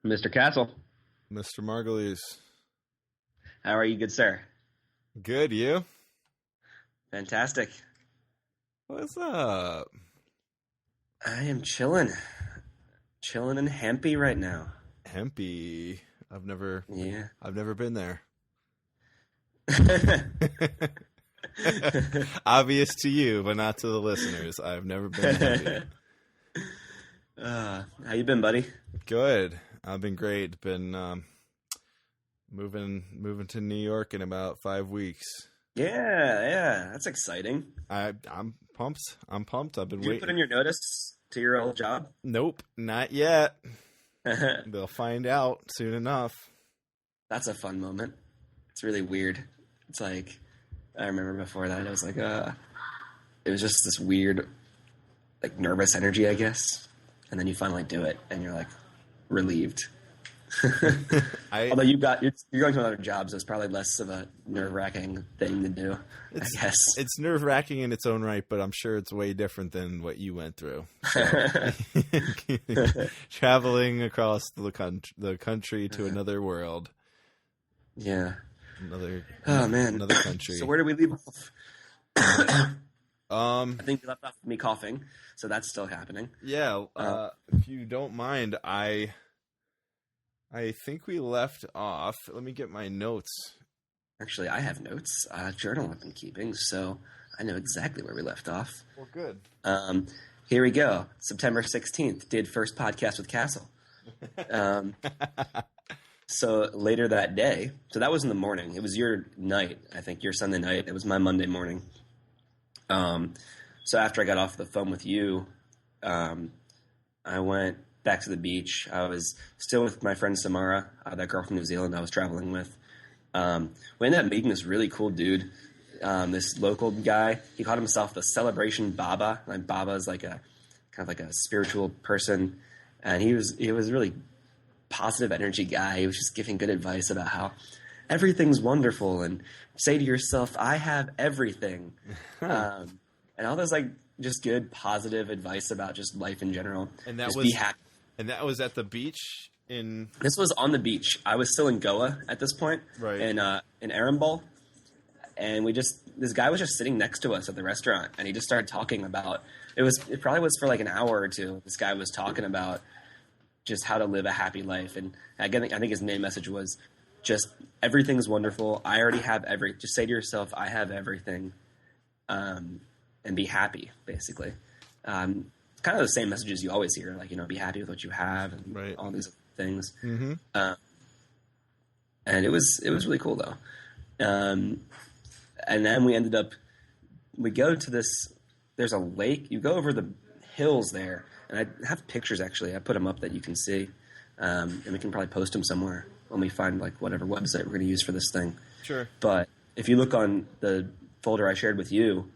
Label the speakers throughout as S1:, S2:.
S1: Mr. Castle,
S2: Mr. Margulies.
S1: how are you, good sir?
S2: Good, you?
S1: Fantastic.
S2: What's up?
S1: I am chilling in Hampi right now.
S2: Hampi.
S1: Yeah.
S2: I've never been there. Obvious to you, but not to the listeners. I've never been to Hampi.
S1: How you been, buddy?
S2: Good. I've been great. Been moving to New York in about 5 weeks.
S1: Yeah, that's exciting.
S2: I'm pumped. I've been
S1: Did you
S2: waiting.
S1: put in your notice to your old job?
S2: Nope, not yet. They'll find out soon enough.
S1: That's a fun moment. It's really weird. It's like, I remember before that, I was like, it was just this weird, like, nervous energy, I guess. And then you finally do it, and you're like, relieved. Although you're going to another job, so it's probably less of a nerve-wracking thing to do, I guess.
S2: It's nerve-wracking in its own right, but I'm sure it's way different than what you went through. So, traveling across the country to another world.
S1: Yeah.
S2: Another country.
S1: So where did we leave off?
S2: I
S1: think we left off with me coughing, so that's still happening.
S2: Yeah. If you don't mind, I think we left off. Let me get my notes.
S1: Actually, I have notes. Journal I've been keeping, so I know exactly where we left off.
S2: Well, good.
S1: Here we go. September 16th, did first podcast with Castle. So later that day, so that was in the morning. It was your night, I think, your Sunday night. It was my Monday morning. So after I got off the phone with you, I went back to the beach. I was still with my friend Samara, that girl from New Zealand I was traveling with. We ended up meeting this really cool dude, this local guy. He called himself the Celebration Baba. Like Baba is like a kind of like a spiritual person, and he was really positive energy guy. He was just giving good advice about how everything's wonderful and say to yourself, "I have everything," and all this like just good positive advice about just life in general.
S2: And that
S1: just
S2: was
S1: be happy.
S2: And that was at the beach in.
S1: This was on the beach. I was still in Goa at this point,
S2: right?
S1: In Arambol, and this guy was just sitting next to us at the restaurant, and he just started talking about it probably was for like an hour or two. This guy was talking about just how to live a happy life, and again, I think his main message was just everything's wonderful. I already have just say to yourself, I have everything, and be happy, basically. Kind of the same messages you always hear, like, be happy with what you have and
S2: right.
S1: all these things.
S2: Mm-hmm.
S1: And it was really cool though. And then we go to there's a lake, you go over the hills there, and I have pictures actually, I put them up that you can see. And we can probably post them somewhere when we find like whatever website we're going to use for this thing.
S2: Sure.
S1: But if you look on the folder I shared with you,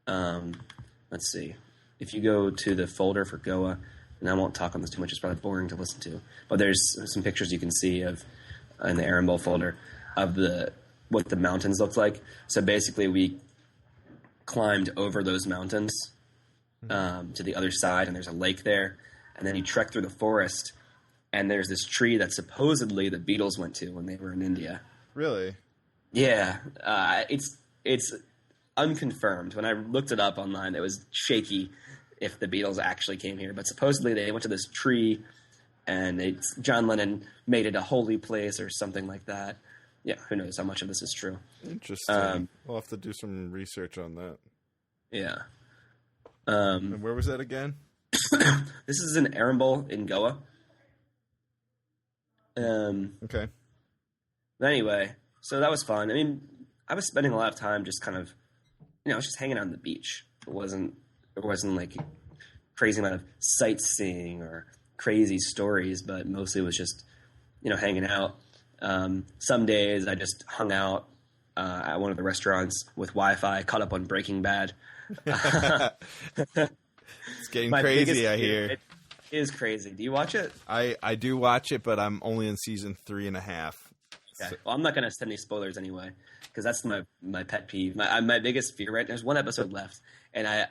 S1: let's see. If you go to the folder for Goa, and I won't talk on this too much, it's probably boring to listen to, but there's some pictures you can see of in the Arambol folder of what the mountains looked like. So basically we climbed over those mountains to the other side, and there's a lake there, and then you trek through the forest, and there's this tree that supposedly the Beatles went to when they were in India.
S2: Really?
S1: Yeah. It's unconfirmed. When I looked it up online, it was shaky if the Beatles actually came here, but supposedly they went to this tree, and John Lennon made it a holy place or something like that. Yeah, who knows how much of this is true.
S2: Interesting. We'll have to do some research on that.
S1: Yeah.
S2: And where was that again?
S1: This is in Arambol in Goa.
S2: Okay.
S1: But anyway, so that was fun. I mean, I was spending a lot of time just kind of, I was just hanging out on the beach. It wasn't like crazy amount of sightseeing or crazy stories, but mostly it was just, hanging out. Some days I just hung out at one of the restaurants with Wi-Fi, caught up on Breaking Bad.
S2: It's getting crazy, I hear.
S1: It is crazy. Do you watch it?
S2: I do watch it, but I'm only in season 3.5.
S1: Okay. Well, I'm not going to send any spoilers anyway, because that's my pet peeve. My biggest fear, right? There's one episode left, and I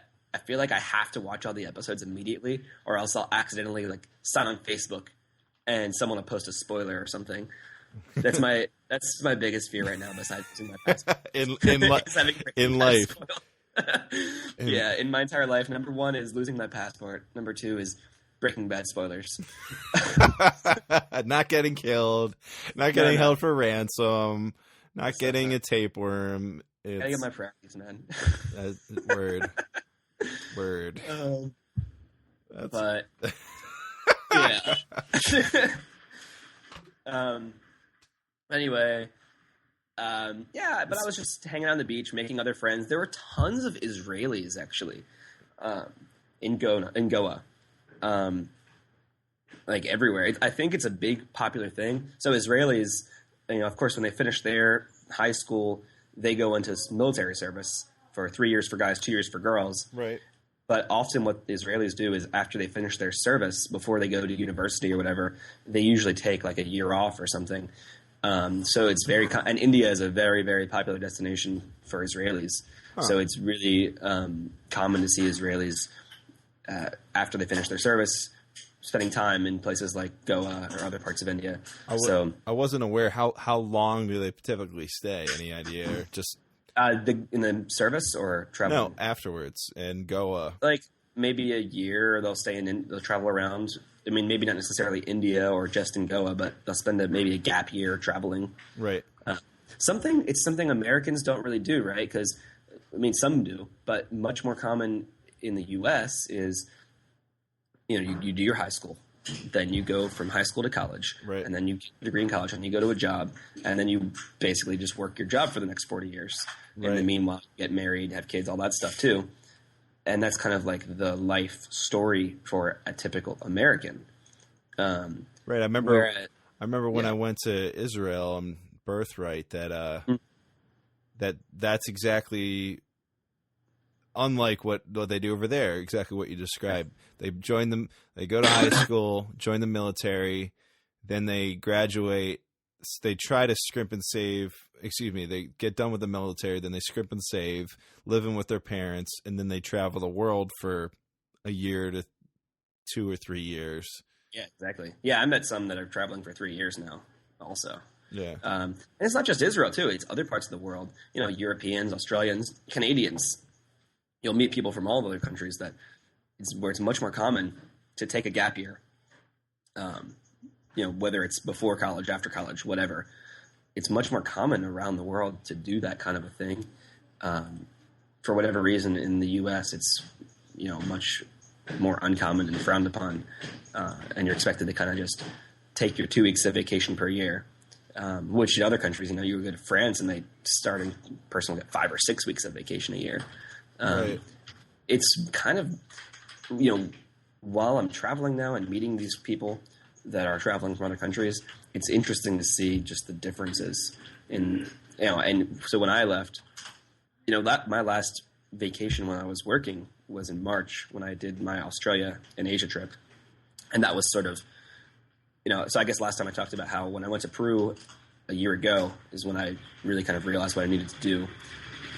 S1: feel like I have to watch all the episodes immediately, or else I'll accidentally sign on Facebook and someone will post a spoiler or something. That's my biggest fear right now, besides losing my passport.
S2: in life.
S1: Yeah, in my entire life, number one is losing my passport. Number two is Breaking Bad spoilers.
S2: Not getting killed, not getting held for ransom, not getting a tapeworm.
S1: I gotta get my priorities, man.
S2: Word.
S1: But yeah. Anyway, yeah. But I was just hanging out on the beach, making other friends. There were tons of Israelis actually in Goa. Like everywhere. I think it's a big popular thing. So Israelis, of course, when they finish their high school, they go into military service for 3 years for guys, 2 years for girls.
S2: Right.
S1: But often what the Israelis do is after they finish their service, before they go to university or whatever, they usually take like a year off or something. So it's and India is a very, very popular destination for Israelis. Huh. So it's really common to see Israelis after they finish their service, spending time in places like Goa or other parts of India.
S2: I wasn't aware how long do they typically stay? Any idea? Or just
S1: in the service or travel?
S2: No, afterwards in Goa.
S1: Like maybe a year. They'll stay they'll travel around. I mean, maybe not necessarily India or just in Goa, but they'll spend maybe a gap year traveling.
S2: Right.
S1: It's something Americans don't really do, right? Because some do, but much more common in the U.S. is, you do your high school, then you go from high school to college,
S2: right,
S1: and then you get a degree in college, and you go to a job, and then you basically just work your job for the next 40 years. Right. In the meanwhile, you get married, have kids, all that stuff too. And that's kind of like the life story for a typical American.
S2: Right. I remember when I went to Israel on Birthright that's exactly unlike what they do over there. Exactly what you described. They go to high school, join the military, then they graduate. They try to scrimp and save. They get done with the military, then they scrimp and save, living with their parents, and then they travel the world for a year to 2 or 3 years.
S1: Yeah, exactly. Yeah, I met some that are traveling for 3 years now also.
S2: Yeah.
S1: And it's not just Israel, too. It's other parts of the world. Europeans, Australians, Canadians. You'll meet people from all other countries where it's much more common to take a gap year. Whether it's before college, after college, whatever. It's much more common around the world to do that kind of a thing. For whatever reason, in the U.S., it's much more uncommon and frowned upon, and you're expected to kind of just take your 2 weeks of vacation per year. Which in other countries, you would go to France and person will get 5 or 6 weeks of vacation a year.
S2: Right.
S1: It's kind of, while I'm traveling now and meeting these people that are traveling from other countries, it's interesting to see just the differences and so when I left, my last vacation when I was working was in March when I did my Australia and Asia trip. And that was sort of, so I guess last time I talked about how when I went to Peru a year ago is when I really kind of realized what I needed to do.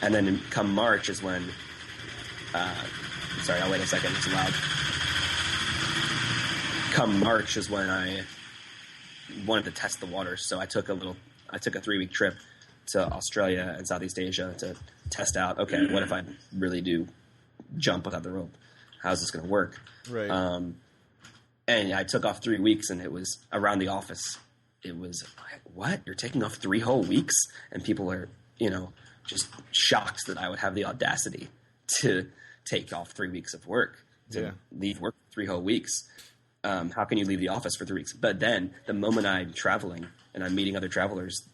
S1: And then come March is when, sorry, I'll wait a second, it's loud. Come March is when I wanted to test the waters. So I took a 3-week trip to Australia and Southeast Asia to test out, okay, what if I really do jump without the rope? How's this going to work?
S2: Right.
S1: And I took off 3 weeks, and it was around the office. It was like, what? You're taking off 3 whole weeks? And people are, just shocked that I would have the audacity to take off 3 weeks of work, to leave work 3 whole weeks. How can you leave the office for 3 weeks? But then the moment I'm traveling and I'm meeting other travelers,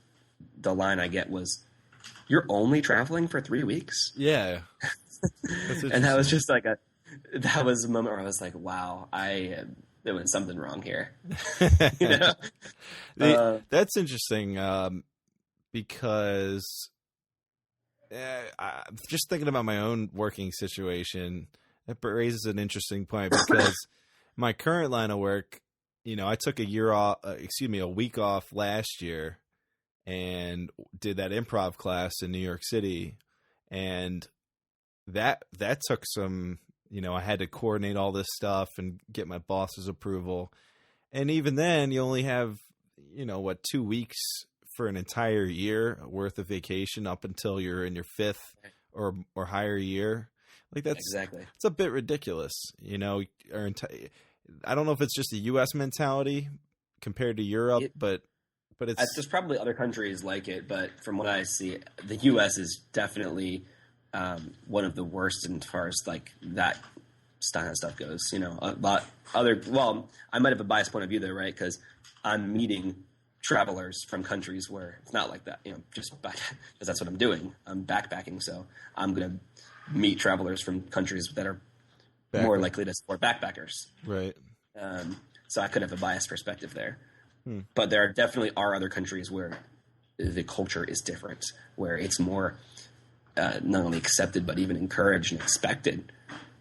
S1: the line I get was, "You're only traveling for 3 weeks?"
S2: Yeah.
S1: And that was just that was a moment where I was like, wow, there was something wrong here.
S2: That's interesting because just thinking about my own working situation, it raises an interesting point because my current line of work, I took a week off last year and did that improv class in New York City. And that took some, I had to coordinate all this stuff and get my boss's approval. And even then, you only have, 2 weeks for an entire year worth of vacation up until you're in your 5th or higher year. Like it's a bit ridiculous, I don't know if it's just a U.S. mentality compared to Europe, but it's
S1: there's probably other countries like it. But from what I see, the U.S. is definitely one of the worst as far as like that kind of stuff goes. A lot other. Well, I might have a biased point of view there, right? Because I'm meeting travelers from countries where it's not like that. Just because that's what I'm doing. I'm backpacking, so I'm gonna meet travelers from countries that are more likely to support backpackers.
S2: Right.
S1: So I could have a biased perspective there. But there definitely are other countries where the culture is different, where it's more not only accepted but even encouraged and expected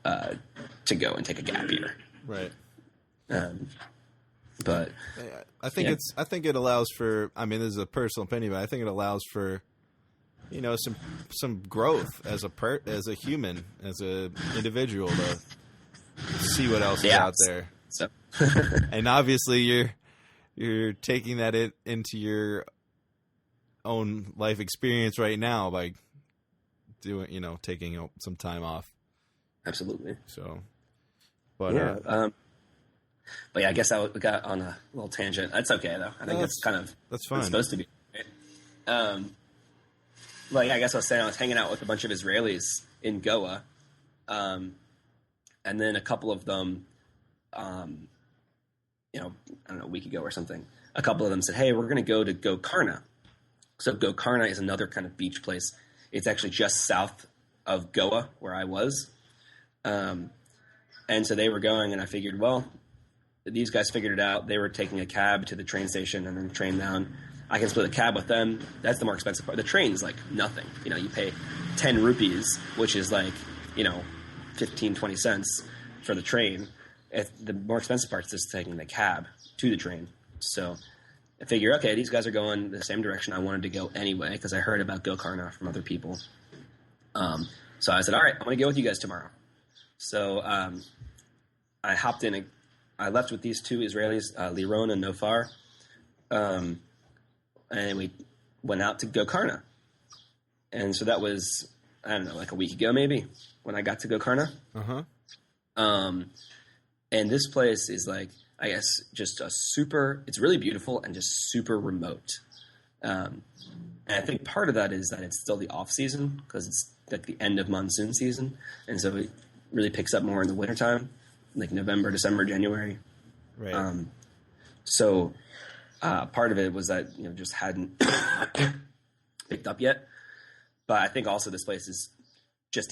S1: to go and take a gap year.
S2: Right.
S1: But
S2: I think I think it allows for. I mean, this is a personal opinion, but I think it allows for some growth as a human, as a individual to see what else is out there.
S1: So,
S2: and obviously you're taking that into your own life experience right now by doing taking some time off.
S1: Absolutely.
S2: So,
S1: but I guess we got on a little tangent. That's okay though. I think it's kind of
S2: that's fine.
S1: It's supposed to be. Right? I guess I was saying I was hanging out with a bunch of Israelis in Goa, and then a couple of them, I don't know, a week ago or something, a couple of them said, "Hey, we're going to go to Gokarna." So Gokarna is another kind of beach place. It's actually just south of Goa, where I was, and so they were going, and I figured, well, these guys figured it out. They were taking a cab to the train station and then the train down. I can split a cab with them. That's the more expensive part. The train is like nothing. You pay 10 rupees, which is like, 15, 20 cents for the train. The more expensive part is just taking the cab to the train. So I figure, okay, these guys are going the same direction I wanted to go anyway, because I heard about Gokarna from other people. So I said, all right, I'm going to go with you guys tomorrow. So I hopped in. I left with these two Israelis, Liron and Nofar. And we went out to Gokarna. And so that was, I don't know, like a week ago maybe, when I got to Gokarna.
S2: Uh-huh.
S1: And this place is like, I guess, just it's really beautiful and just super remote. And I think part of that is that it's still the off season, because it's like the end of monsoon season. And so it really picks up more in the wintertime, like November, December, January.
S2: Right.
S1: So part of it was that just hadn't picked up yet, but I think also this place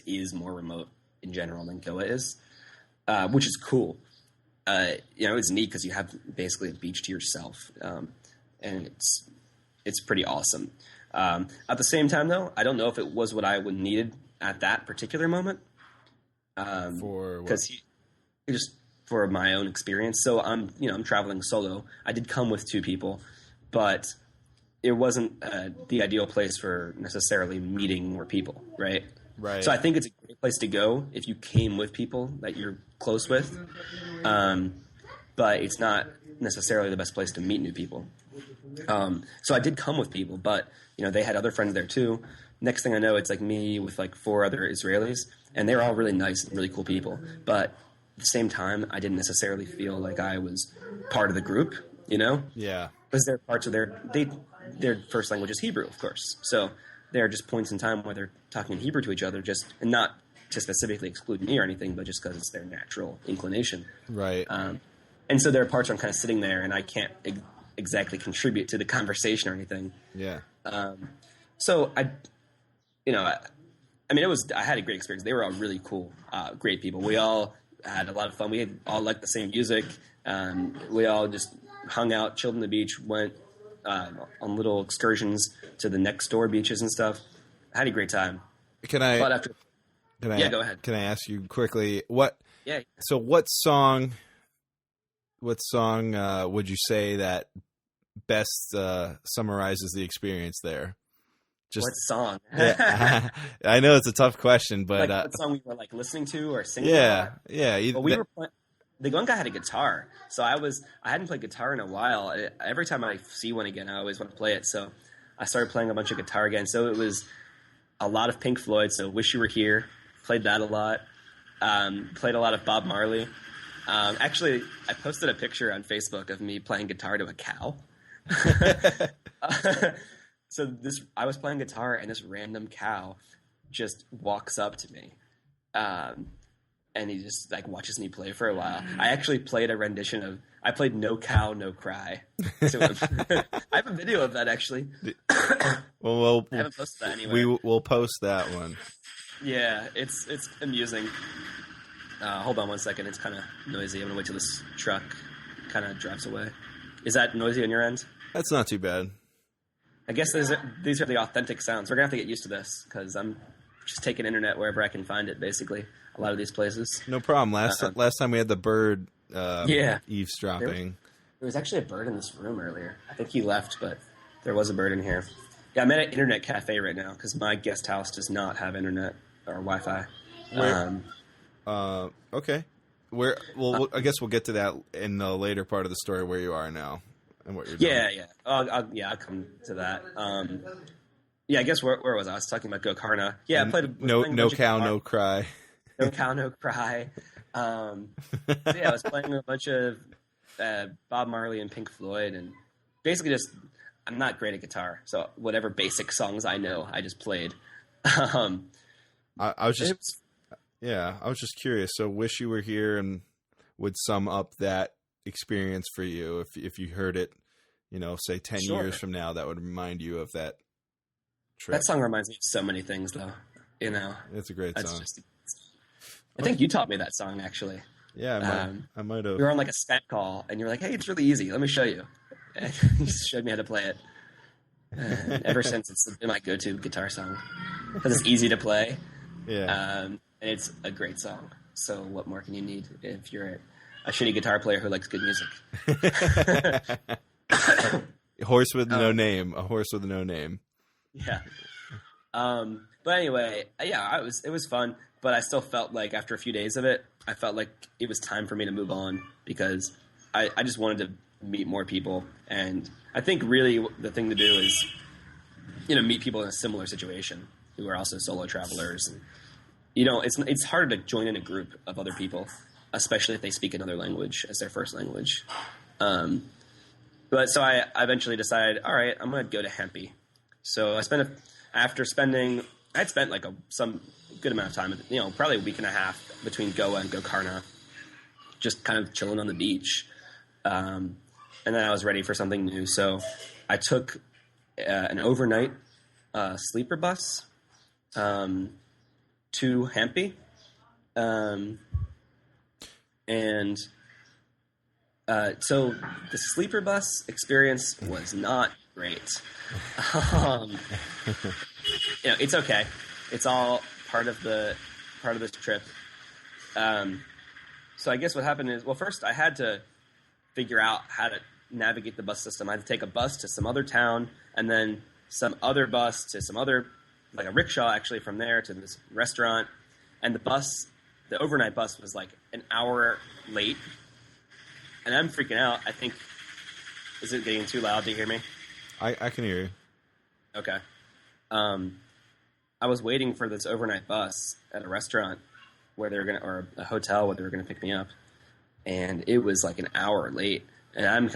S1: is more remote in general than Goa is, which is cool. It's neat because you have basically a beach to yourself, and it's pretty awesome. At the same time, though, I don't know if it was what I would needed at that particular moment. Because just for my own experience. So I'm traveling solo. I did come with two people, but it wasn't the ideal place for necessarily meeting more people, right?
S2: Right.
S1: So I think it's a great place to go if you came with people that you're close with, but it's not necessarily the best place to meet new people. So I did come with people, but they had other friends there too. Next thing I know, it's like me with like 4 other Israelis, and they were all really nice and really cool people. But at the same time, I didn't necessarily feel like I was part of the group,
S2: Yeah.
S1: Because there are parts of their first language is Hebrew, of course. So there are just points in time where they're talking in Hebrew to each other, and not to specifically exclude me or anything, but just because it's their natural inclination.
S2: Right.
S1: And so there are parts where I'm kind of sitting there and I can't exactly contribute to the conversation or anything.
S2: Yeah.
S1: So I had a great experience. They were all really cool, great people. We all had a lot of fun. We all liked the same music. We all just hung out, chilled on the beach, went on little excursions to the next door beaches and stuff. I had a great time. Go ahead.
S2: Can I ask you quickly what?
S1: Yeah.
S2: So what song would you say that best summarizes the experience there?
S1: What song?
S2: Yeah, I know it's a tough question, but
S1: what song we were listening to or singing?
S2: Yeah.
S1: Well, the one guy had a guitar, so I hadn't played guitar in a while. Every time I see one again, I always want to play it. So I started playing a bunch of guitar again. So it was a lot of Pink Floyd. So "Wish You Were Here," played that a lot. Played a lot of Bob Marley. Actually, I posted a picture on Facebook of me playing guitar to a cow. So I was playing guitar, and this random cow just walks up to me. And he just like watches me play for a while. I actually played a rendition of I played "No Cow, No Cry" to him. I have a video of that actually.
S2: Well,
S1: I haven't posted that anywhere.
S2: We'll post that one.
S1: Yeah, it's amusing. Hold on one second. It's kind of noisy. I'm gonna wait till this truck kind of drives away. Is that noisy on your end?
S2: That's not too bad.
S1: I guess these are the authentic sounds. We're gonna have to get used to this because I'm just taking internet wherever I can find it. Basically, a lot of these places.
S2: No problem. Last time we had the bird eavesdropping.
S1: There was actually a bird in this room earlier. I think he left, but there was a bird in here. Yeah, I'm at an internet cafe right now because my guest house does not have internet or Wi-Fi.
S2: Okay. I guess we'll get to that in the later part of the story where you are now and what you're doing.
S1: Yeah. I'll come to that. I guess where was I? I was talking about Gokarna. Yeah, I played
S2: No Cow, No Cry.
S1: No Cow, No Cry. I was playing a bunch of Bob Marley and Pink Floyd, and basically I'm not great at guitar, so whatever basic songs I know, I just played.
S2: I was just curious. So "Wish You Were Here" and would sum up that experience for you if you heard it, say 10 years from now, that would remind you of that trip.
S1: That song reminds me of so many things, though.
S2: It's a great song.
S1: I think you taught me that song, actually.
S2: Yeah, I might have.
S1: We were on like a Skype call, and you were like, "Hey, it's really easy. Let me show you." And you just showed me how to play it. Ever since, it's been my go-to guitar song because it's easy to play.
S2: Yeah.
S1: And it's a great song. So what more can you need if you're a shitty guitar player who likes good music?
S2: Horse with no name. A horse with no name.
S1: Yeah. But anyway, it was fun, but I still felt like after a few days of it, I felt like it was time for me to move on because I just wanted to meet more people. And I think really the thing to do is, meet people in a similar situation who are also solo travelers. And, it's hard to join in a group of other people, especially if they speak another language as their first language. But so I eventually decided, all right, I'm going to go to Hampi. So I spent I'd spent like some good amount of time, probably a week and a half between Goa and Gokarna, just kind of chilling on the beach. And then I was ready for something new. So I took an overnight sleeper bus to Hampi. So the sleeper bus experience was not great. It's okay. It's all part of this trip. So I guess what happened is, well, first I had to figure out how to navigate the bus system. I had to take a bus to some other town, and then some other bus to some other, like a rickshaw actually, from there to this restaurant. And the overnight bus was like an hour late. And I'm freaking out. I think, is it getting too loud to hear me?
S2: I can hear you.
S1: Okay. I was waiting for this overnight bus at a restaurant or a hotel where they were going to pick me up. And it was like an hour late. And I'm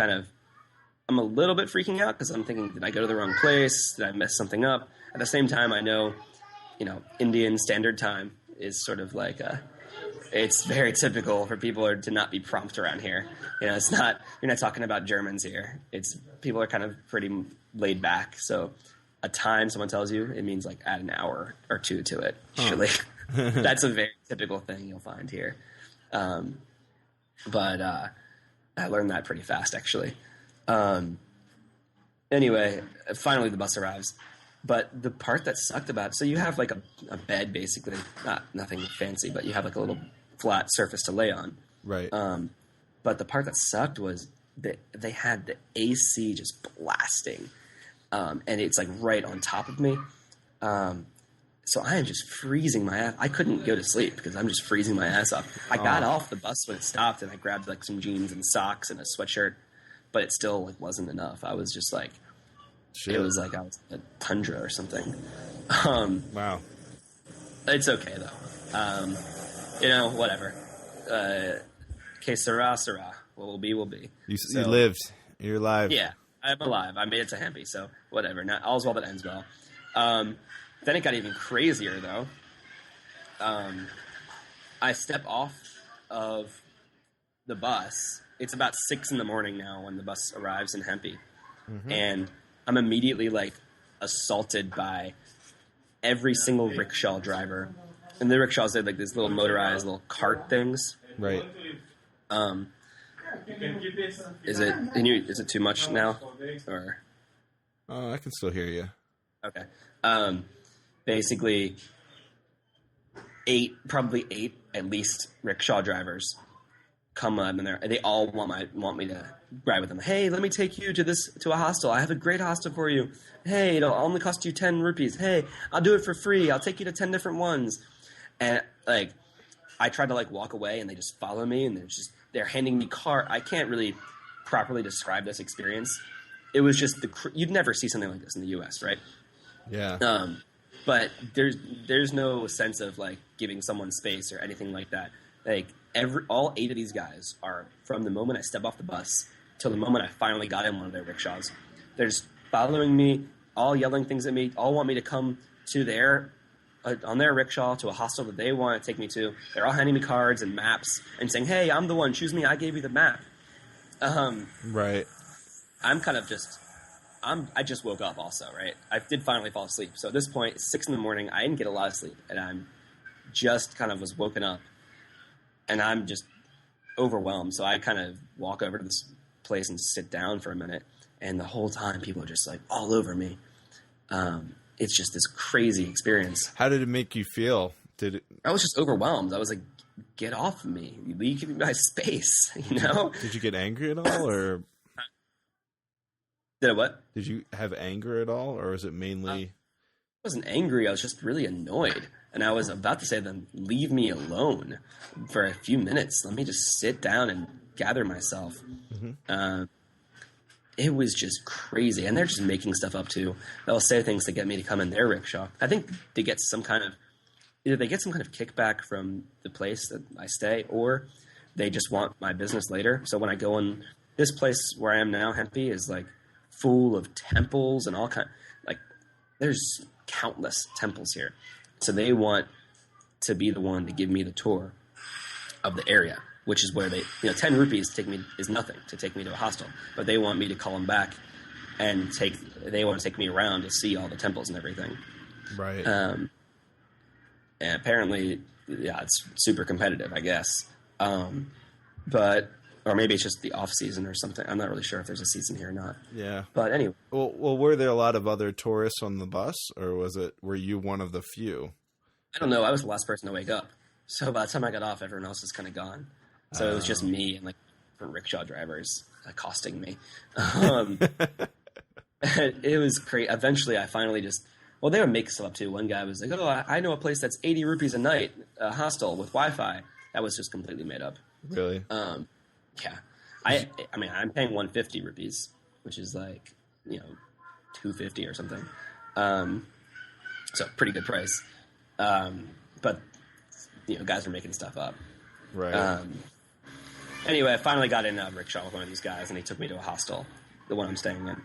S1: a little bit freaking out because I'm thinking, did I go to the wrong place? Did I mess something up? At the same time, I know, Indian Standard Time is sort of like it's very typical for people to not be prompt around here. You're not talking about Germans here. People are kind of pretty laid back. So a time someone tells you, it means like add an hour or two to it. Usually, that's a very typical thing you'll find here. But I learned that pretty fast, actually. Anyway, finally the bus arrives. But the part that sucked about it, so you have like a bed, basically, nothing fancy, but you have like a little flat surface to lay on.
S2: Right.
S1: But the part that sucked was that they had the AC just blasting. And it's like right on top of me. So I am just freezing my ass. I couldn't go to sleep because I'm just freezing my ass off. I got off the bus when it stopped, and I grabbed like some jeans and socks and a sweatshirt, but it still like wasn't enough. I was just like, it was like I was in a tundra or something.
S2: Wow.
S1: It's okay though. Whatever. Que sera, sera. What will be, will be.
S2: You lived. You're alive.
S1: Yeah, I'm alive. I made it to Hampi, so whatever. Not all's well that ends well. Then it got even crazier, though. I step off of the bus. It's about 6 a.m. now when the bus arrives in Hampi. Mm-hmm. And I'm immediately, like, assaulted by every single rickshaw driver. And the rickshaws, they're like these little motorized little cart things.
S2: Right.
S1: Is it too much now? Or
S2: I can still hear you.
S1: Okay. Basically, probably eight at least rickshaw drivers come up, and they all want me to ride with them. Hey, let me take you to a hostel. I have a great hostel for you. Hey, it'll only cost you 10 rupees. Hey, I'll do it for free. I'll take you to 10 different ones. And like, I tried to like walk away, and they just follow me, and they're handing me I can't really properly describe this experience. It was just you'd never see something like this in the U.S., right?
S2: Yeah.
S1: But there's no sense of like giving someone space or anything like that. Like all 8 of these guys are, from the moment I step off the bus till the moment I finally got in one of their rickshaws, they're just following me, all yelling things at me, all want me to come to on their rickshaw to a hostel that they want to take me to. They're all handing me cards and maps and saying, "Hey, I'm the one. Choose me. I gave you the map."
S2: Right.
S1: I'm kind of I just woke up also, right? I did finally fall asleep. So at this point, it's 6 a.m. I didn't get a lot of sleep, and I'm just kind of was woken up, and I'm just overwhelmed. So I kind of walk over to this place and sit down for a minute, and the whole time people are just like all over me. It's just this crazy experience.
S2: How did it make you feel?
S1: I was just overwhelmed. I was like, get off of me. Leave me my space, you know?
S2: Did you get angry at all, or...
S1: Did I what?
S2: Did you have anger at all, or was it mainly...
S1: I wasn't angry. I was just really annoyed. And I was about to say to them, leave me alone for a few minutes. Let me just sit down and gather myself. Mm-hmm. It was just crazy. And they're just making stuff up, too. They'll say things to get me to come in their rickshaw. I think they get some kind of... Either they get some kind of kickback from the place that I stay, or they just want my business later. So when I go in... This place where I am now, Hampi, is like full of temples and all kind. Like, there's countless temples here. So they want to be the one to give me the tour of the area, which is where 10 rupees is nothing to take me to a hostel, but they want me to call them back and they want to take me around to see all the temples and everything.
S2: Right.
S1: And apparently, yeah, it's super competitive, I guess. Or maybe it's just the off season or something. I'm not really sure if there's a season here or not.
S2: Yeah.
S1: But anyway.
S2: Well, were there a lot of other tourists on the bus, or were you one of the few?
S1: I don't know. I was the last person to wake up. So by the time I got off, everyone else was kind of gone. So it was just me and like different rickshaw drivers accosting me. It was crazy. Eventually, I finally they would make stuff up too. One guy was like, "Oh, I know a place that's 80 rupees a night, a hostel with Wi-Fi." That was just completely made up.
S2: Really?
S1: Yeah. I mean, I'm paying 150 rupees, which is like, 250 or something. So pretty good price. But guys are making stuff up.
S2: Right.
S1: Anyway, I finally got in a rickshaw with one of these guys, and he took me to a hostel, the one I'm staying in.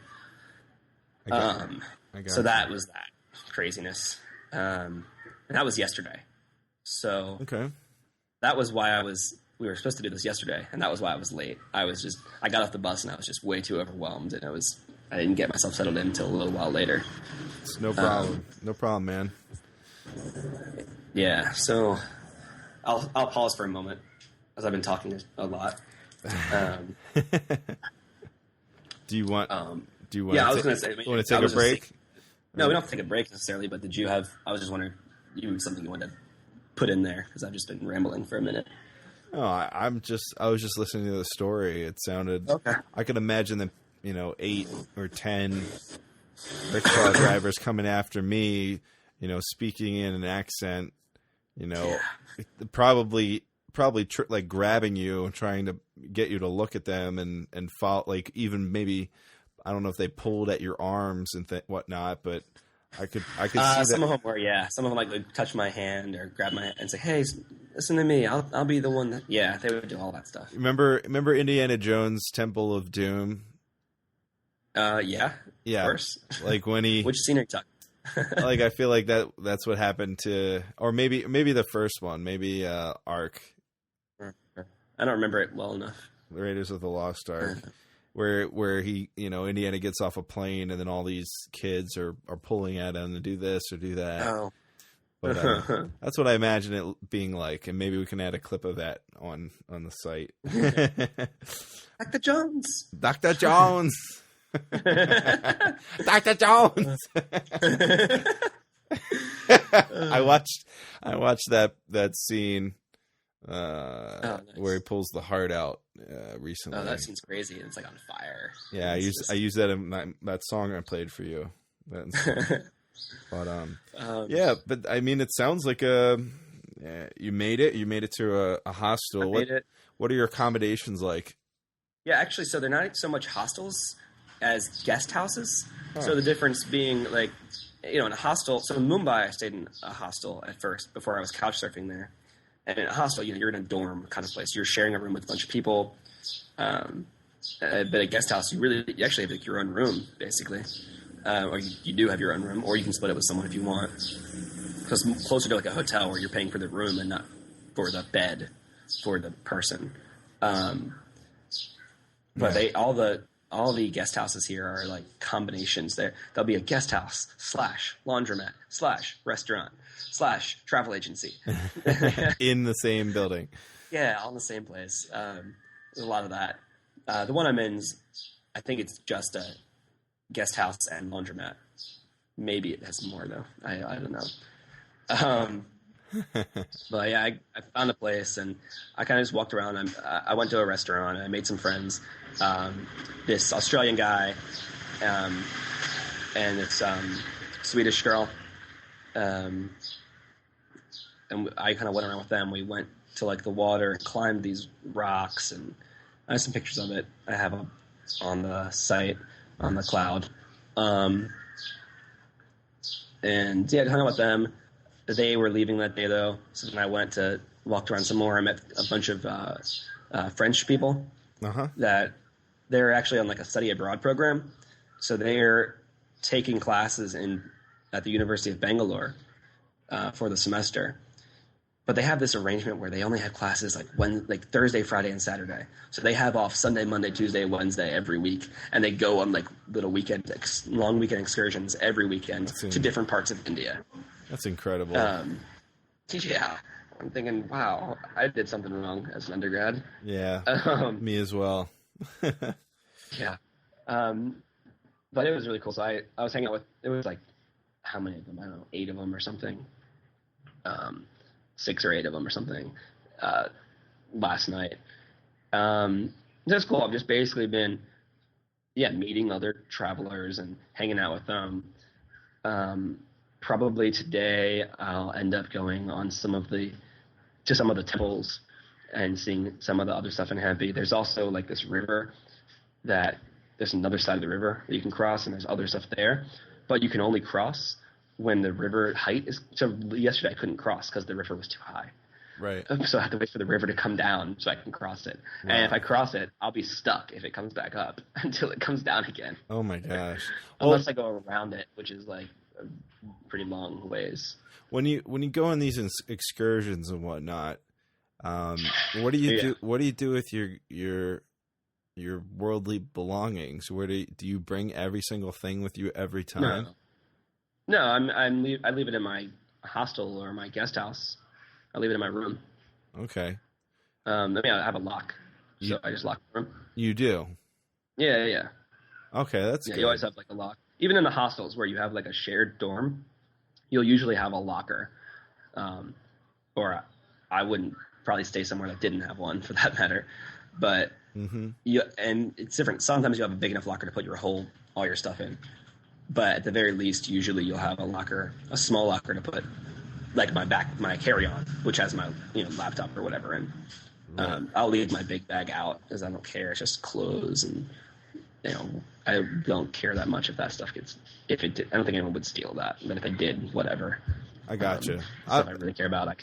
S1: So that was that craziness. And that was yesterday. So
S2: okay.
S1: That was why we were supposed to do this yesterday, and that was why I was late. I got off the bus, and I was just way too overwhelmed, and I didn't get myself settled in until a little while later.
S2: It's no problem. No problem, man.
S1: Yeah, so I'll pause for a moment, as I've been talking a lot.
S2: Do you want?
S1: Yeah, I was going to say.
S2: Want to take a break?
S1: No, we don't have to take a break necessarily. But did you have? I was just wondering, something you wanted to put in there, because I've just been rambling for a minute.
S2: Oh, I was just listening to the story. It sounded
S1: okay.
S2: I could imagine them, 8 or 10 rickshaw drivers coming after me, speaking in an accent,
S1: Yeah.
S2: probably like grabbing you and trying to get you to look at them and follow, like even maybe, I don't know if they pulled at your arms and whatnot, but I could see
S1: Some
S2: that.
S1: of them were, yeah. Some of them like would touch my hand or grab my hand and say, "Hey, listen to me. I'll be the one that." Yeah, they would do all that stuff.
S2: Remember Indiana Jones' Temple of Doom?
S1: Yeah.
S2: Yeah,
S1: of course.
S2: like when he
S1: Which scene are you talking?
S2: like I feel like that's what happened to, or maybe the first one, maybe Ark,
S1: I don't remember it well enough.
S2: the Raiders of the Lost Ark, where he, Indiana gets off a plane and then all these kids are pulling at him to do this or do that.
S1: Oh.
S2: But that's what I imagine it being like, and maybe we can add a clip of that on the site.
S1: Dr. Jones.
S2: Dr. Jones. Dr. Jones. I watched that scene
S1: nice.
S2: where he pulls the heart out recently.
S1: Oh, that scene's crazy. It's like on fire.
S2: Yeah, I use that in that song I played for you. But yeah, but I mean, it sounds like you made it. You made it to a hostel. What are your accommodations like?
S1: Yeah, actually, so they're not so much hostels as guest houses. So the difference being, like, in a hostel. So in Mumbai, I stayed in a hostel at first before I was couch surfing there. And in a hostel, you're in a dorm kind of place. You're sharing a room with a bunch of people. But a guest house, you actually have like your own room, basically. Or you do have your own room, or you can split it with someone if you want. So it's closer to like a hotel where you're paying for the room and not for the bed for the person. But all the guest houses here are like combinations. There'll be a guest house / laundromat / restaurant / travel agency
S2: in the same building.
S1: Yeah, all in the same place. There's a lot of that. The one I'm in's, I think it's just a guest house and laundromat. Maybe it has more though. I don't know. But yeah, I found a place and I kind of just walked around. I went to a restaurant and I made some friends. This Australian guy, and this Swedish girl, and I kind of went around with them. We went to like the water and climbed these rocks, and I have some pictures of it. I have them on the site, on the cloud. And yeah, hung out with them. They were leaving that day though, so then I walked around some more. I met a bunch of French people that they're actually on like a study abroad program. So they're taking classes at the University of Bangalore for the semester. But they have this arrangement where they only have classes like Thursday, Friday, and Saturday. So they have off Sunday, Monday, Tuesday, Wednesday every week, and they go on like little long weekend excursions every weekend to different parts of India.
S2: That's incredible.
S1: Yeah, I'm thinking, wow, I did something wrong as an undergrad.
S2: Yeah, me as well.
S1: Yeah, but it was really cool. So I was hanging out with, it was like, how many of them? I don't know, 8 of them or something. 6 or 8 of them or something last night. That's cool. I've just basically been, meeting other travelers and hanging out with them. Probably today I'll end up going on some of the temples and seeing some of the other stuff in Hampi. There's also like this river that there's another side of the river that you can cross, and there's other stuff there, but you can only cross when the river height is. So yesterday I couldn't cross because the river was too high.
S2: Right.
S1: So I have to wait for the river to come down so I can cross it. Wow. And if I cross it, I'll be stuck if it comes back up until it comes down again.
S2: Oh my gosh.
S1: Unless I go around it, which is like a pretty long ways.
S2: When you go on these excursions and whatnot, what do you do? What do you do with your worldly belongings? Where do you bring every single thing with you every time?
S1: No, I leave it in my hostel or my guest house. I leave it in my room. Okay. I have a lock, so I just lock the room. You do? Yeah.
S2: Okay, that's good.
S1: You always have like a lock. Even in the hostels where you have like a shared dorm, you'll usually have a locker. Or I wouldn't probably stay somewhere that didn't have one for that matter. But and it's different. Sometimes you have a big enough locker to put all your stuff in. but at the very least, usually you'll have a small locker to put like my carry-on, which has my laptop or whatever in.
S2: Right.
S1: I'll leave my big bag out because I don't care. It's just clothes, and I don't care that much if that stuff gets. If it did, I don't think anyone would steal that, but if it did, whatever.
S2: I gotcha.
S1: Stuff I really care about, I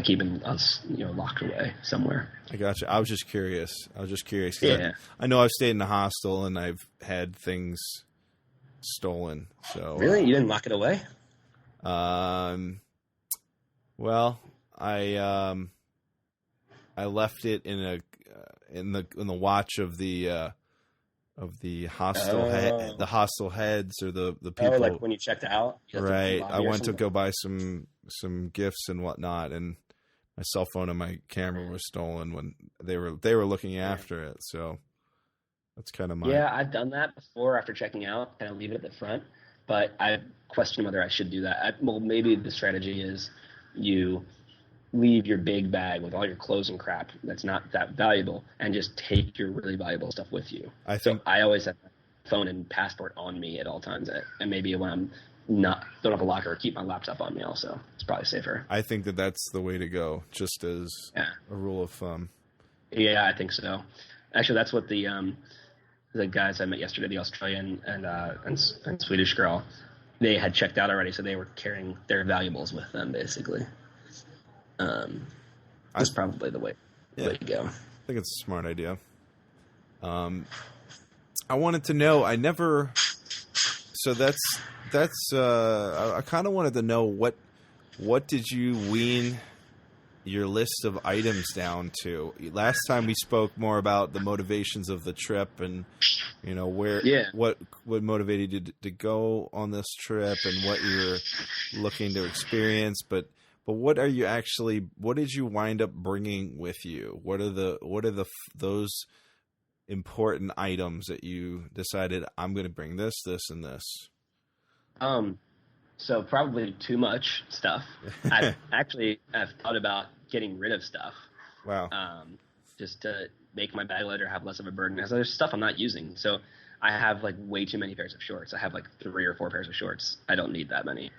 S1: keep it locked away somewhere.
S2: I gotcha. I was just curious. 'Cause
S1: Yeah.
S2: I know I've stayed in a hostel and I've had things stolen. So
S1: Really, you didn't lock it away?
S2: Well, I left it in the watch of the hostel the hostel heads or the people.
S1: Oh, like when you checked out,
S2: right? I went to go buy some gifts and whatnot, and my cell phone and my camera were stolen when they were looking after it. So that's kind of my
S1: I've done that before after checking out, and I leave it at the front. But I question whether I should do that. Maybe the strategy is you leave your big bag with all your clothes and crap that's not that valuable, and just take your really valuable stuff with you. So I always have my phone and passport on me at all times, and maybe when I'm don't have a locker, keep my laptop on me also. It's probably safer.
S2: I think that's the way to go, just as a rule of thumb.
S1: Yeah, I think so. Actually, that's what the guys I met yesterday, the Australian and Swedish girl, they had checked out already, so they were carrying their valuables with them, basically. That's probably the way to go.
S2: I think it's a smart idea. I wanted to know. So I kind of wanted to know what did you wean your list of items down to? Last time we spoke more about the motivations of the trip and what motivated you to go on this trip and what you're looking to experience, but what did you wind up bringing with you? What are those important items that you decided I'm going to bring this, and this?
S1: So probably too much stuff. I've thought about getting rid of stuff.
S2: Wow.
S1: Just to make my bag lighter, have less of a burden. Because there's stuff I'm not using. So I have like way too many pairs of shorts. I have like 3 or 4 pairs of shorts. I don't need that many.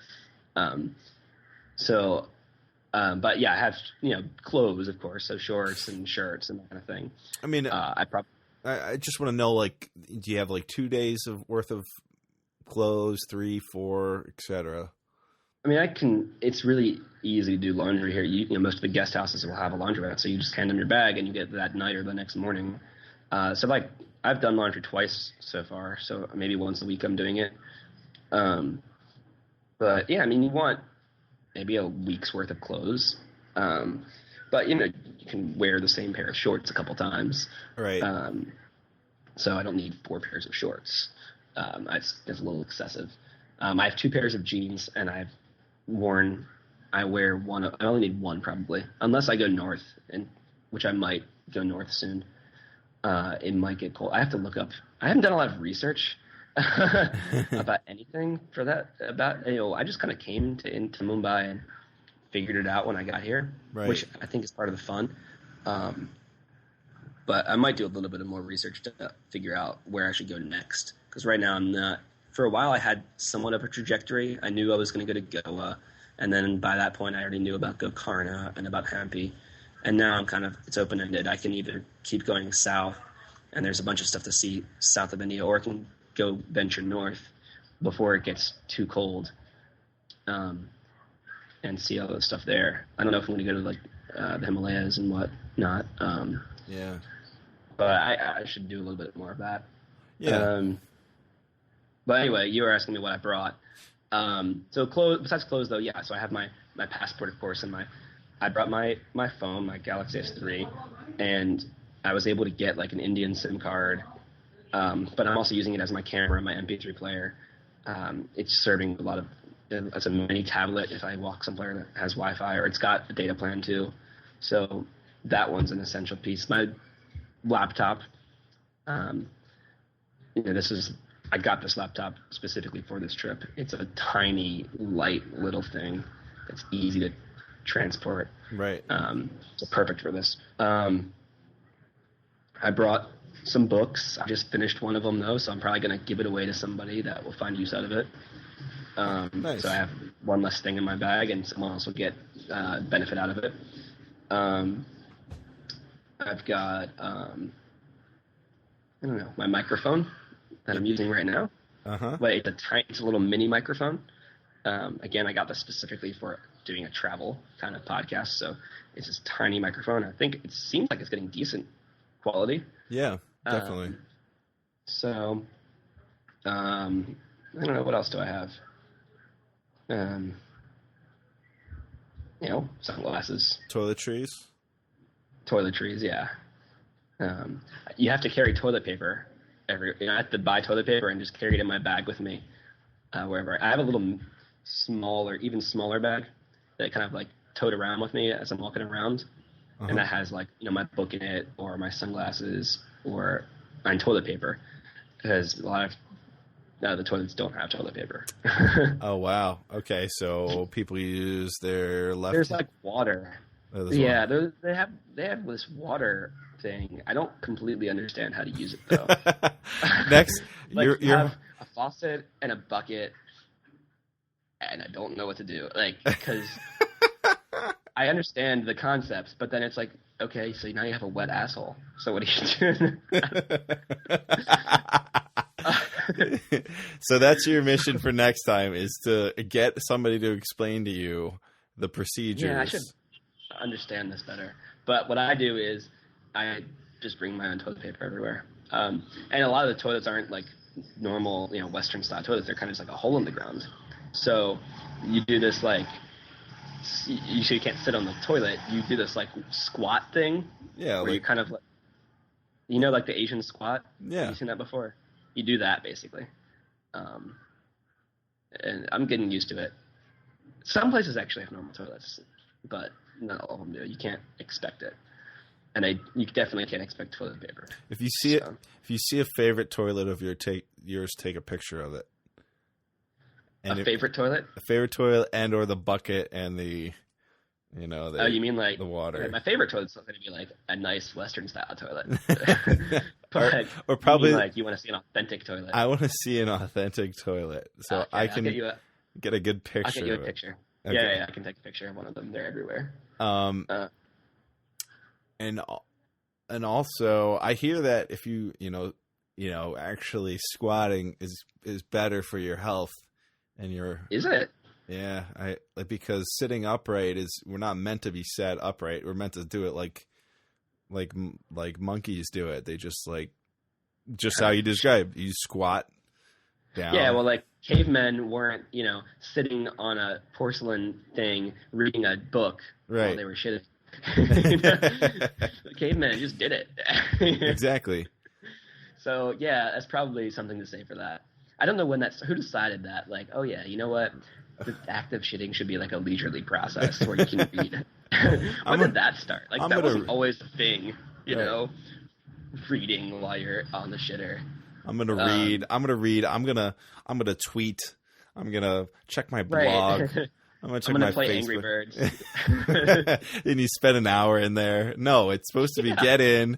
S1: But yeah, I have, clothes, of course. So shorts and shirts and that kind of thing.
S2: I mean, I just want to know, like, do you have like 2 days worth of clothes, 3, 4, etc.?
S1: I mean, it's really easy to do laundry here. Most of the guest houses will have a laundromat, so you just hand them your bag and you get that night or the next morning. So like, I've done laundry twice so far, so maybe once a week I'm doing it. But yeah, I mean, you want maybe a week's worth of clothes. But you can wear the same pair of shorts a couple times.
S2: Right.
S1: So I don't need 4 pairs of shorts. It's a little excessive. I have 2 pairs of jeans, and I wear one. I only need one probably, unless I go north, which I might go north soon. It might get cold. I have to look up. I haven't done a lot of research about anything for that. I just kind of came into Mumbai and figured it out when I got here,
S2: right,
S1: which I think is part of the fun. But I might do a little bit of more research to figure out where I should go next. Because right now I'm not. For a while I had somewhat of a trajectory. I knew I was going to go to Goa, and then by that point I already knew about Gokarna and about Hampi. And now it's open-ended. I can either keep going south, and there's a bunch of stuff to see south of India, or I can go venture north before it gets too cold, and see all the stuff there. I don't know if I'm going to go to the Himalayas and whatnot.
S2: Yeah.
S1: But I should do a little bit more of that.
S2: Yeah.
S1: But anyway, you were asking me what I brought. So besides clothes, though, yeah. So I have my passport, of course, and I brought my phone, my Galaxy S3, and I was able to get like an Indian SIM card. But I'm also using it as my camera, my MP3 player. It's serving a lot of. It's a mini tablet if I walk somewhere that has Wi-Fi, or it's got a data plan too. So that one's an essential piece. My laptop. I got this laptop specifically for this trip. It's a tiny, light little thing that's easy to transport.
S2: Right.
S1: So perfect for this. I brought some books. I just finished one of them though, so I'm probably going to give it away to somebody that will find use out of it.
S2: Nice.
S1: So I have one less thing in my bag, and someone else will get benefit out of it. I've got I don't know, my microphone that I'm using right now. But it's a little mini microphone. Again, I got this specifically for doing a travel kind of podcast, so it's this tiny microphone. I think it seems like it's getting decent quality.
S2: Yeah, definitely.
S1: So, I don't know, what else do I have? Sunglasses.
S2: Toiletries,
S1: yeah. You have to carry toilet paper I have to buy toilet paper and just carry it in my bag with me wherever. I have a little even smaller bag that kind of like tote around with me as I'm walking around, and that has like my book in it, or my sunglasses, or my toilet paper, because a lot of the toilets don't have toilet paper.
S2: Oh wow! Okay, so people use their left.
S1: There's like water.
S2: Oh,
S1: yeah, they have this water thing. I don't completely understand how to use it though.
S2: Next,
S1: you have a faucet and a bucket, and I don't know what to do. Like, because I understand the concepts, but then it's like, okay, so now you have a wet asshole. So what are you doing?
S2: So that's your mission for next time, is to get somebody to explain to you the procedures.
S1: Yeah, I should understand this better. But what I do is I just bring my own toilet paper everywhere. And a lot of the toilets aren't like normal, Western style toilets. They're kind of just like a hole in the ground. So you do this like, you can't sit on the toilet. You do this like squat thing.
S2: Yeah.
S1: Where you kind of like, like the Asian squat.
S2: Yeah.
S1: Have you seen that before? You do that basically. And I'm getting used to it. Some places actually have normal toilets, but not all of them do. You can't expect it. And you definitely can't expect toilet paper.
S2: If you see a favorite toilet of yours, take a picture of it. And
S1: favorite toilet?
S2: A favorite toilet, and or the bucket and the,
S1: you mean like
S2: the water?
S1: My favorite toilet's not going to be like a nice Western style toilet.
S2: But or probably
S1: you want to see an authentic toilet.
S2: I want to see an authentic toilet, so okay, I can get a good picture.
S1: I'll get you a picture. Okay. Yeah, I can take a picture of one of them. They're everywhere.
S2: And also, I hear that if you actually squatting is better for your health, and
S1: is it?
S2: Yeah, because sitting upright we're not meant to be sat upright. We're meant to do it like monkeys do it. They just how you described. You squat down.
S1: Yeah, well, like cavemen weren't sitting on a porcelain thing reading a book while they were shitting. The caveman just did it.
S2: Exactly.
S1: So yeah, that's probably something to say for that. I don't know who decided that. Like, oh yeah, you know what? The act of shitting should be like a leisurely process where you can read. When did that start? Like, that wasn't always a thing, reading while you're on the shitter.
S2: I'm gonna read. I'm gonna tweet. I'm gonna check my blog.
S1: Right.
S2: I'm gonna play
S1: Facebook. Angry Birds.
S2: And you spend an hour in there. No, it's supposed to be get in,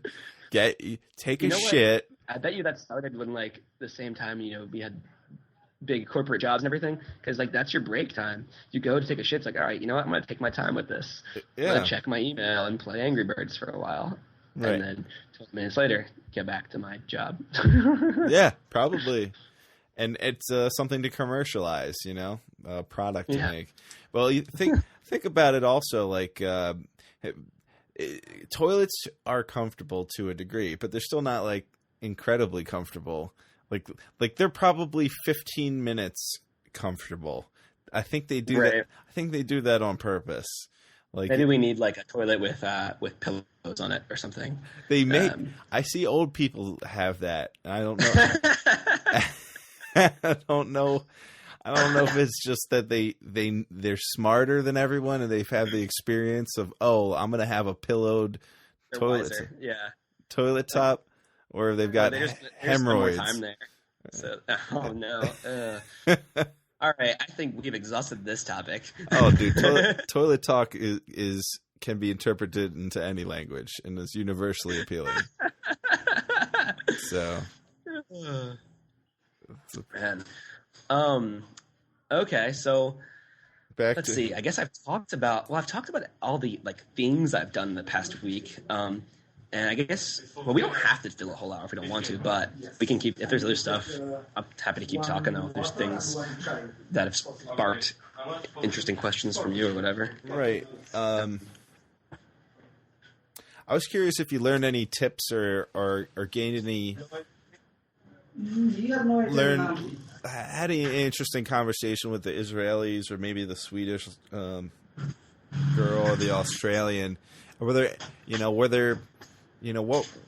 S2: take a shit.
S1: I bet you that started when the same time we had big corporate jobs and everything, because that's your break time. You go to take a shit. It's like, all right, you know what? I'm gonna take my time with this. Yeah. I'm gonna check my email and play Angry Birds for a while, and then 12 minutes later, get back to my job.
S2: Yeah, probably. And it's something to commercialize, a product to make. Well, you think about it also, toilets are comfortable to a degree, but they're still not incredibly comfortable. They're probably 15 minutes comfortable. I think they do that. I think they do that on purpose.
S1: Maybe we need a toilet with pillows on it or something.
S2: They may. I see old people have that. I don't know. I don't know if it's just that they're smarter than everyone and they've had the experience of, I'm gonna have a pillowed toilet top, or they've got hemorrhoids.
S1: More time there. So, oh no. All right, I think we've exhausted this topic.
S2: Oh, dude, toilet talk can be interpreted into any language and is universally appealing. So,
S1: Man. Okay, so let's see. I guess I've talked about all the like things I've done in the past week. And I guess we don't have to fill a whole hour if we don't want to, but we can keep if there's other stuff. I'm happy to keep talking though. If there's things that have sparked interesting questions from you or whatever.
S2: Right. I was curious if you learned any tips or gained any had any interesting conversation with the Israelis or maybe the Swedish girl or the Australian. Or what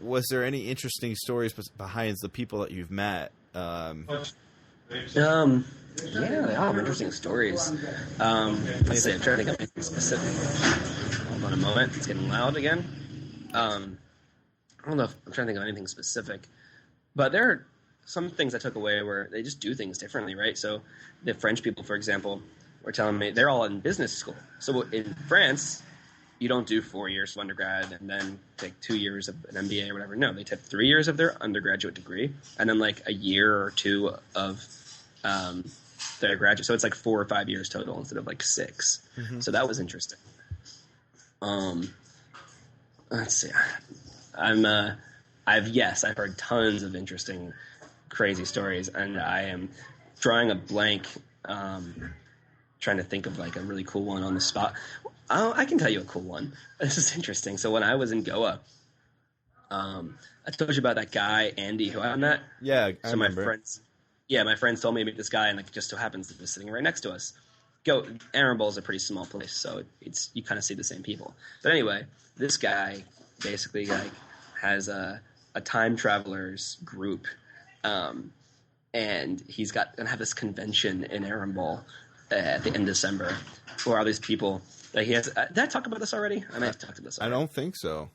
S2: was there any interesting stories behind the people that you've met?
S1: Yeah, they all have interesting stories. Let's see, I'm trying to think of anything specific. Hold on a moment, it's getting loud again. I don't know if I'm trying to think of anything specific, but there are some things I took away where they just do things differently, right? So the French people, for example, were telling me they're all in business school. So in France, you don't do 4 years of undergrad and then take 2 years of an MBA or whatever. No, they take 3 years of their undergraduate degree and then like a year or two of their graduate. So it's like 4 or 5 years total instead of like 6. Mm-hmm. So that was interesting. Let's see. I've heard tons of interesting, crazy stories, and I am drawing a blank, trying to think of like a really cool one on the spot. I can tell you a cool one. This is interesting. So when I was in Goa, I told you about that guy, Andy, who I met.
S2: Yeah, I remember.
S1: My friends told me to meet this guy, and like just so happens to be sitting right next to us. Arambol is a pretty small place, so you kind of see the same people. But anyway, this guy basically like has a time travelers group, and he's gonna have this convention in Arambol at the end of December, where all these people that he has. Did I talk about this already? I might have talked about this already.
S2: I don't think so.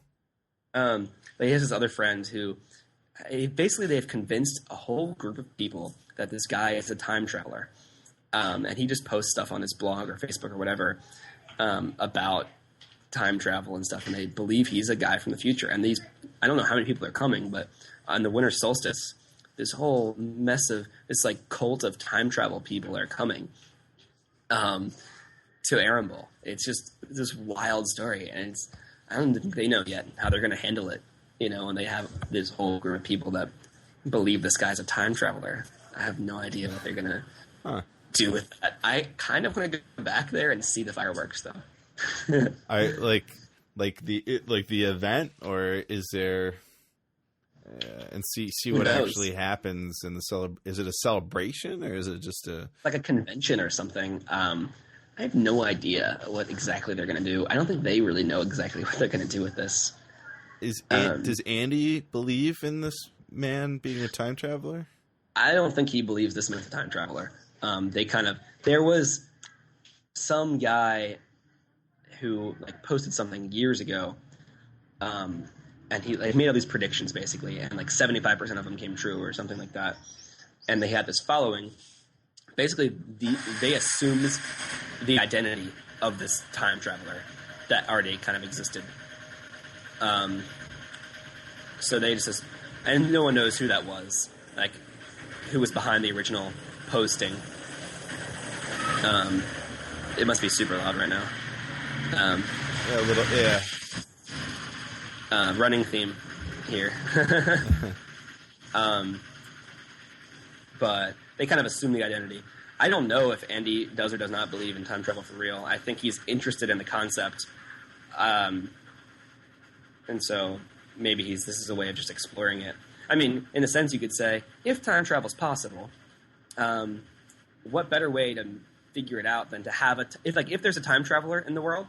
S1: But he has this other friend who basically they've convinced a whole group of people that this guy is a time traveler. And he just posts stuff on his blog or Facebook or whatever about time travel and stuff, and they believe he's a guy from the future. And I don't know how many people are coming, but on the winter solstice, this whole mess of this like cult of time travel people are coming to Arambol. It's just this wild story, and I don't think they know yet how they're going to handle it, and they have this whole group of people that believe this guy's a time traveler. I have no idea what they're going to do with that. I kind of want to go back there and see the fireworks, though.
S2: I like the event, or is there and see what actually happens in the Is it a celebration, or is it just
S1: like a convention or something? I have no idea what exactly they're going to do. I don't think they really know exactly what they're going to do with this.
S2: Does Andy believe in this man being a time traveler?
S1: I don't think he believes this man's a time traveler. There was some guy who like posted something years ago, and he made all these predictions basically, and like 75% of them came true or something like that. And they had this following. Basically, they assumed the identity of this time traveler that already kind of existed. So they just, and no one knows who that was, like who was behind the original posting. It must be super loud right now.
S2: A little, yeah.
S1: Running theme here. But they kind of assume the identity. I don't know if Andy does or does not believe in time travel for real. I think he's interested in the concept. And so maybe this is a way of just exploring it. I mean, in a sense, you could say, if time travel is possible, what better way to figure it out than to have if there's a time traveler in the world,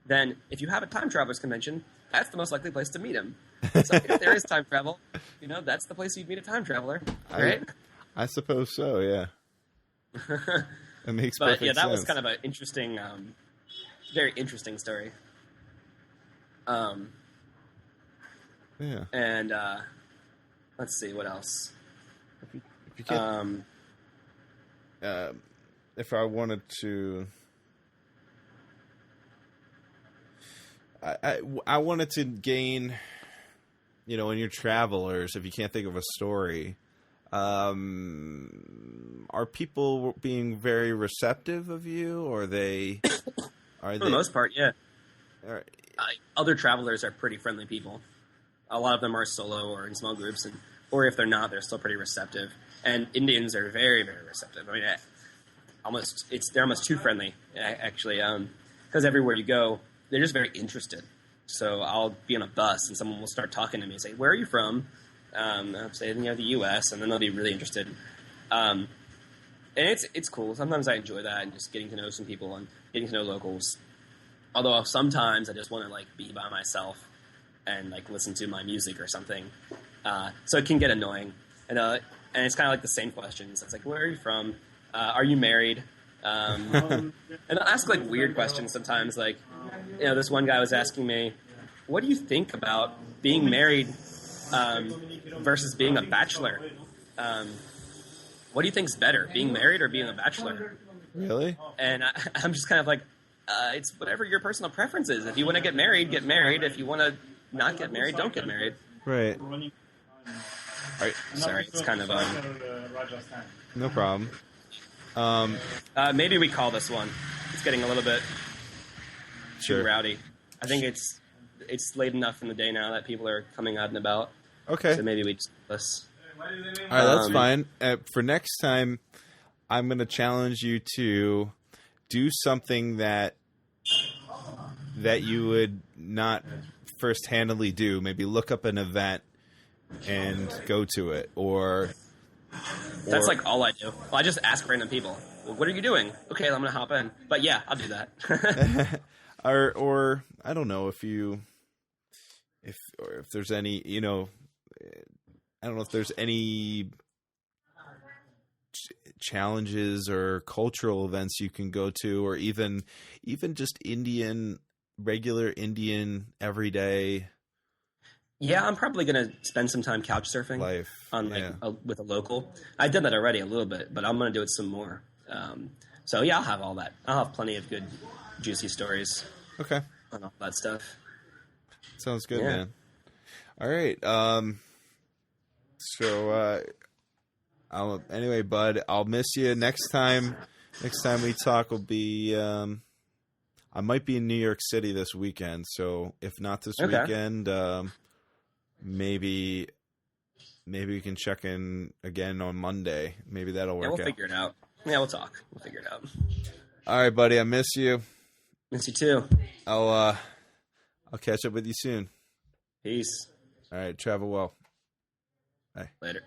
S1: then if you have a time travelers convention, that's the most likely place to meet him. So if there is time travel, that's the place you'd meet a time traveler, right?
S2: I suppose so, yeah. It makes perfect sense.
S1: That was kind of an interesting, very interesting story.
S2: Yeah.
S1: And let's see what else.
S2: If you could, if I wanted to, I wanted to gain in your travelers, if you can't think of a story, are people being very receptive of you, or are they?
S1: For the most part, yeah. Other travelers are pretty friendly people. A lot of them are solo or in small groups, or if they're not, they're still pretty receptive. And Indians are very, very receptive. I mean, they're almost too friendly, actually, because everywhere you go, they're just very interested. So I'll be on a bus and someone will start talking to me and say, "Where are you from?" I'll say, the U.S., and then they'll be really interested. And it's cool. Sometimes I enjoy that and just getting to know some people and getting to know locals. Although sometimes I just want to be by myself and listen to my music or something. So it can get annoying. And it's kind of the same questions. It's where are you from? Are you married? And I'll ask weird questions sometimes. This one guy was asking me, "What do you think about being married versus being a bachelor? What do you think's better, being married or being a bachelor?"
S2: Really?
S1: And I'm just kind of it's whatever your personal preference is. If you want to get married, get married. If you want to not get married, don't get married.
S2: Right.
S1: Sorry, it's kind of
S2: no problem.
S1: Maybe we call this one. It's getting a little bit too rowdy. I think it's late enough in the day now that people are coming out and about.
S2: Okay.
S1: So maybe we just listen.
S2: All right, that's fine. For next time, I'm going to challenge you to do something that you would not first-handedly do. Maybe look up an event and go to it, or
S1: that's all I do. Well, I just ask random people, "Well, what are you doing?" "Okay, I'm going to hop in." But yeah, I'll do that.
S2: or I don't know if there's any, I don't know if there's any challenges or cultural events you can go to, or even just regular Indian everyday.
S1: Yeah, I'm probably going to spend some time couch surfing with a local. I did that already a little bit, but I'm going to do it some more. So yeah, I'll have all that. I'll have plenty of good, juicy stories.
S2: Okay.
S1: On all that stuff.
S2: Sounds good, man. All right. Anyway, bud, I'll miss you next time. Next time we talk will be, I might be in New York City this weekend. So if not this weekend, maybe we can check in again on Monday. Maybe that'll work out.
S1: We'll figure it out. Yeah, we'll talk. We'll figure it out.
S2: All right, buddy. I miss you.
S1: Miss you too.
S2: I'll catch up with you soon.
S1: Peace.
S2: All right. Travel well. Bye.
S1: Later.